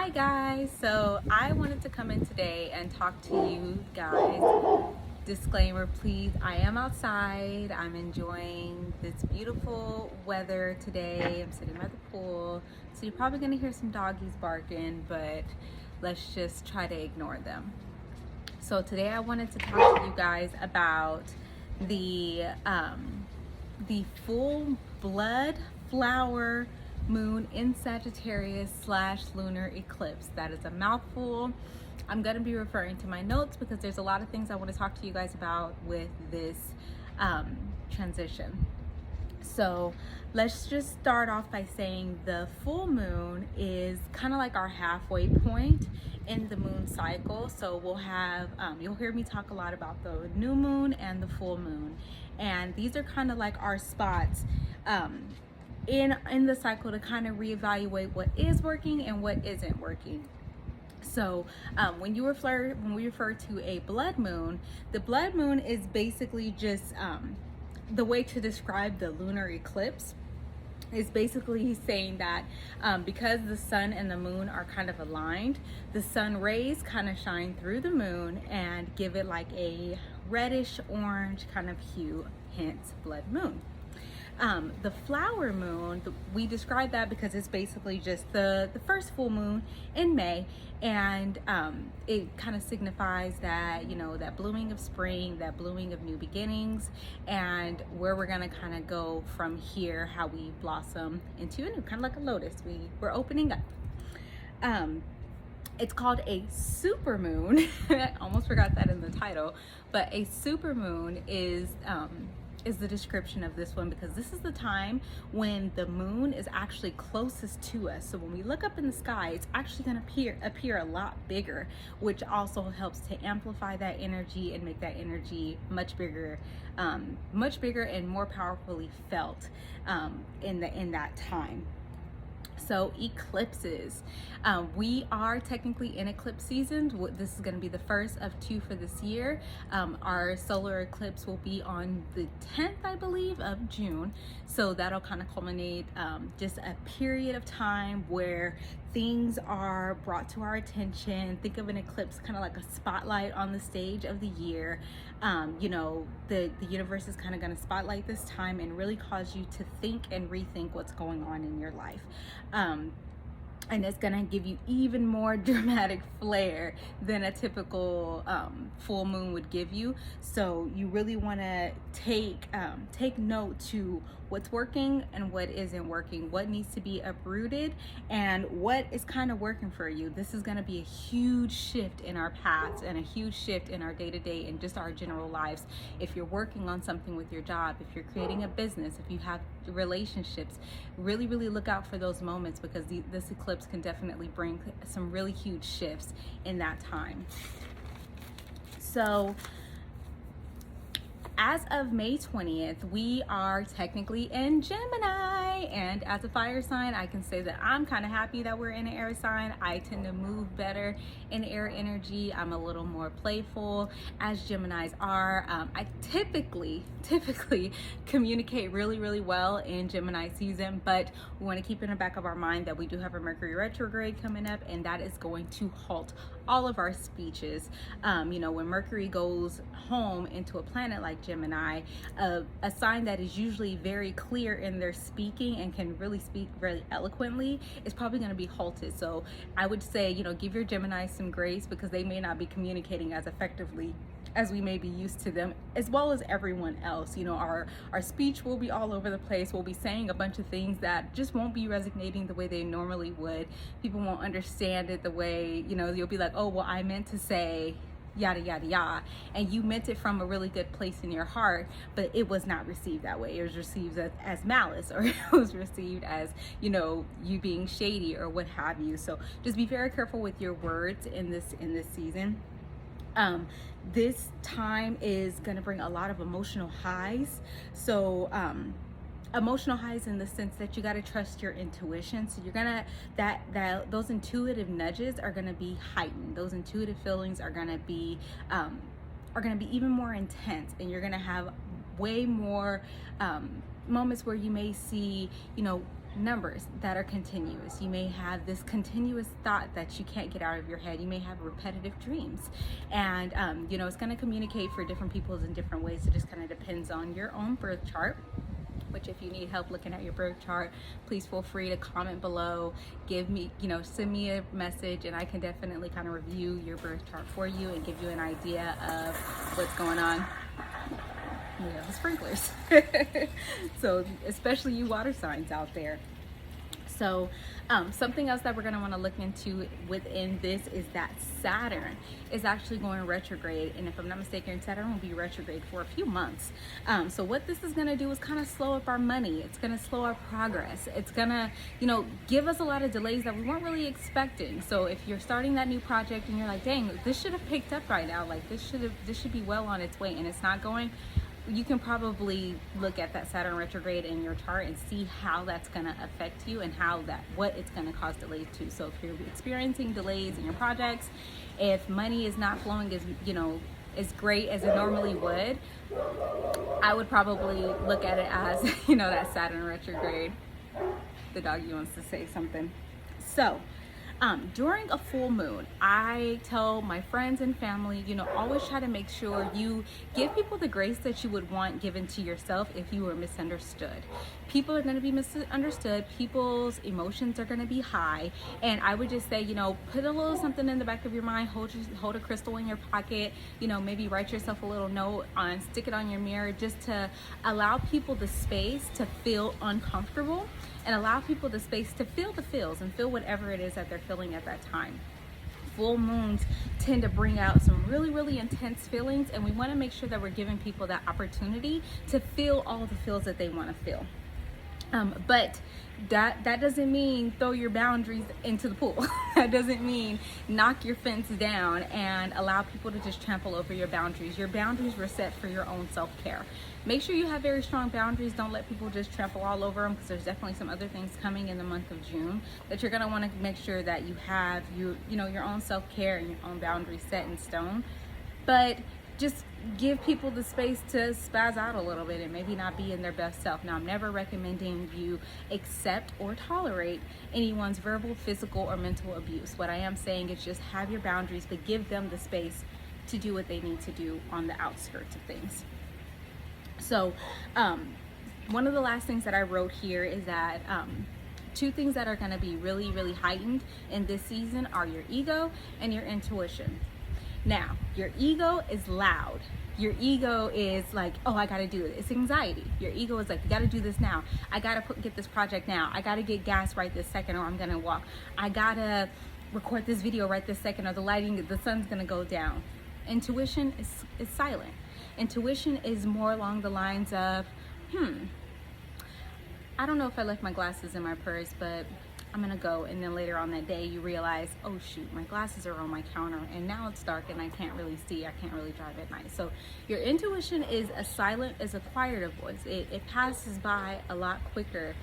Hi guys, so I wanted to come in today and talk to you guys. Disclaimer, please, I am outside. I'm enjoying this beautiful weather today. I'm sitting by the pool, so you're probably gonna hear some doggies barking, but let's just try to ignore them. So today I wanted to talk to you guys about the full blood flower moon in Sagittarius / lunar eclipse. That is a mouthful. I'm going to be referring to my notes because there's a lot of things I want to talk to you guys about with this transition. So let's just start off by saying the full moon is kind of like our halfway point in the moon cycle. So we'll have, you'll hear me talk a lot about the new moon and the full moon. And these are kind of like our spots in the cycle to kind of reevaluate what is working and what isn't working. So when we refer to a blood moon, the blood moon is basically just the way to describe the lunar eclipse is basically saying that because the sun and the moon are kind of aligned, the sun rays kind of shine through the moon and give it like a reddish orange kind of hue, hence blood moon. The flower moon, we describe that because it's basically just the first full moon in May, and it kind of signifies that, you know, that blooming of spring, that blooming of new beginnings, and where we're gonna kind of go from here, how we blossom into a new, kind of like a lotus. We're opening up. It's called a super moon. I almost forgot that in the title, but a super moon is the description of this one, because this is the time when the moon is actually closest to us. So when we look up in the sky, it's actually going to appear a lot bigger, which also helps to amplify that energy and make that energy much bigger and more powerfully felt in that time. So eclipses, we are technically in eclipse season. This is going to be the first of 2 for this year. Our solar eclipse will be on the 10th, I believe, of June. So that'll kind of culminate just a period of time where things are brought to our attention. Think of an eclipse kind of like a spotlight on the stage of the year. You know, the universe is kind of going to spotlight this time and really cause you to think and rethink what's going on in your life. And it's gonna give you even more dramatic flair than a typical full moon would give you. So you really want to take note to what's working and what isn't working, what needs to be uprooted and what is kind of working for you. This is going to be a huge shift in our paths and a huge shift in our day-to-day and just our general lives. If you're working on something with your job, if you're creating a business, if you have relationships, really look out for those moments, because this eclipse can definitely bring some really huge shifts in that time. So as of May 20th, we are technically in Gemini, and as a fire sign, I can say that I'm kind of happy that we're in an air sign. I tend to move better in air energy. I'm a little more playful, as Geminis are. I typically communicate really well in Gemini season, but we want to keep in the back of our mind that we do have a Mercury Retrograde coming up, and that is going to halt all of our speeches. You know, when Mercury goes home into a planet like Gemini, a sign that is usually very clear in their speaking and can really speak very eloquently is probably going to be halted. So I would say, you know, give your Gemini some grace, because they may not be communicating as effectively as we may be used to them, as well as everyone else. You know, our speech will be all over the place. We'll be saying a bunch of things that just won't be resonating the way they normally would. People won't understand it the way, you know, you'll be like, oh, well, I meant to say yada yada yada, and you meant it from a really good place in your heart, but it was not received that way. It was received as malice, or it was received as, you know, you being shady or what have you. So just be very careful with your words in this season. This time is going to bring a lot of emotional highs. So emotional highs in the sense that you got to trust your intuition. So you're gonna those intuitive nudges are gonna be heightened. Those intuitive feelings are gonna be even more intense, and you're gonna have way more moments where you may see, you know, numbers that are continuous. You may have this continuous thought that you can't get out of your head. You may have repetitive dreams, and you know, it's going to communicate for different people in different ways. It just kind of depends on your own birth chart, which if you need help looking at your birth chart, please feel free to comment below, give me, you know, send me a message, and I can definitely kind of review your birth chart for you and give you an idea of what's going on. We have the sprinklers. So especially you water signs out there. So something else that we're going to want to look into within this is that Saturn is actually going retrograde, and if I'm not mistaken, Saturn will be retrograde for a few months. So what this is going to do is kind of slow up our money. It's going to slow our progress. It's going to, you know, give us a lot of delays that we weren't really expecting. So if you're starting that new project and you're like, dang, this should have picked up right now, like this should be well on its way, and it's not going, you can probably look at that Saturn retrograde in your chart and see how that's going to affect you and what it's going to cause delays to. So if you're experiencing delays in your projects, if money is not flowing as, you know, as great as it normally would, I would probably look at it as, you know, that Saturn retrograde. The doggy wants to say something. So during a full moon, I tell my friends and family, you know, always try to make sure you give people the grace that you would want given to yourself if you were misunderstood. People are going to be misunderstood. People's emotions are going to be high. And I would just say, you know, put a little something in the back of your mind, hold a crystal in your pocket, you know, maybe write yourself a little note on, stick it on your mirror, just to allow people the space to feel uncomfortable and allow people the space to feel the feels and feel whatever it is that they're feeling at that time. Full moons tend to bring out some really, really intense feelings, and we want to make sure that we're giving people that opportunity to feel all the feels that they want to feel. But that doesn't mean throw your boundaries into the pool. That doesn't mean knock your fence down and allow people to just trample over your boundaries. Your boundaries were set for your own self-care. Make sure you have very strong boundaries. Don't let people just trample all over them, because there's definitely some other things coming in the month of June that you're going to want to make sure that you have you know, your own self-care and your own boundaries set in stone. But just give people the space to spaz out a little bit and maybe not be in their best self. Now, I'm never recommending you accept or tolerate anyone's verbal, physical, or mental abuse. What I am saying is just have your boundaries, but give them the space to do what they need to do on the outskirts of things. So one of the last things that I wrote here is that two things that are going to be really, really heightened in this season are your ego and your intuition. Now, your ego is loud. Your ego is like, oh, I gotta do it. It's anxiety. Your ego is like, you gotta do this now. I gotta get this project now. I gotta get gas right this second, or I'm gonna walk. I gotta record this video right this second, or the sun's gonna go down. Intuition is silent. Intuition is more along the lines of, I don't know if I left my glasses in my purse, but I'm gonna go. And then later on that day you realize, oh shoot, my glasses are on my counter and now it's dark and I can't really see, I can't really drive at night. So your intuition is a quieter voice. It passes by a lot quicker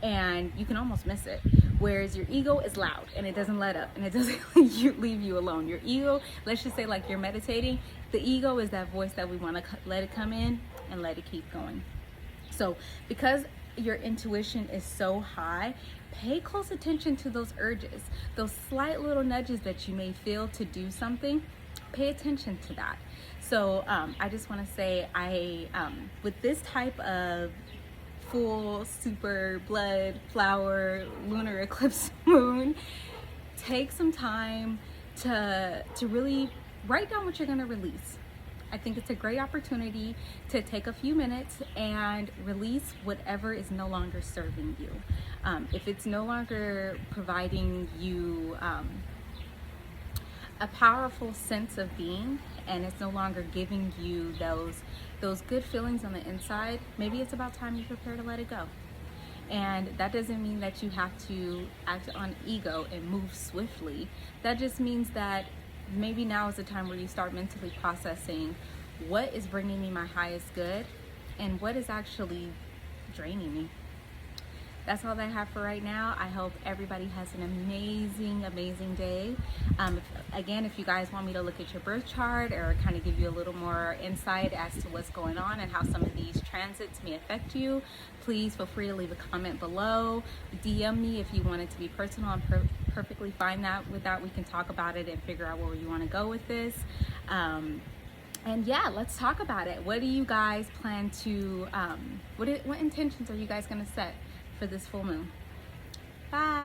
and you can almost miss it. Whereas your ego is loud and it doesn't let up and it doesn't leave you alone. Your ego, let's just say like you're meditating, the ego is that voice that we want to let it come in and let it keep going. So because your intuition is so high, pay close attention to those urges, those slight little nudges that you may feel to do something. Pay attention to that. So I just want to say, with this type of full, super, blood, flower, lunar eclipse moon, take some time to really write down what you're going to release. I think it's a great opportunity to take a few minutes and release whatever is no longer serving you. If it's no longer providing you a powerful sense of being, and it's no longer giving you those good feelings on the inside, maybe it's about time you prepare to let it go. And that doesn't mean that you have to act on ego and move swiftly. That just means that maybe now is the time where you start mentally processing what is bringing me my highest good and what is actually draining me. that's all that I have for right now. I hope everybody has an amazing day. Again, if you guys want me to look at your birth chart or kind of give you a little more insight as to what's going on and how some of these transits may affect you, please feel free to leave a comment below. DM me if you want it to be personal. I'm perfectly fine with that. We can talk about it and figure out where you want to go with this. And yeah, let's talk about it. What do you guys plan to, what intentions are you guys going to set for this full moon? Bye.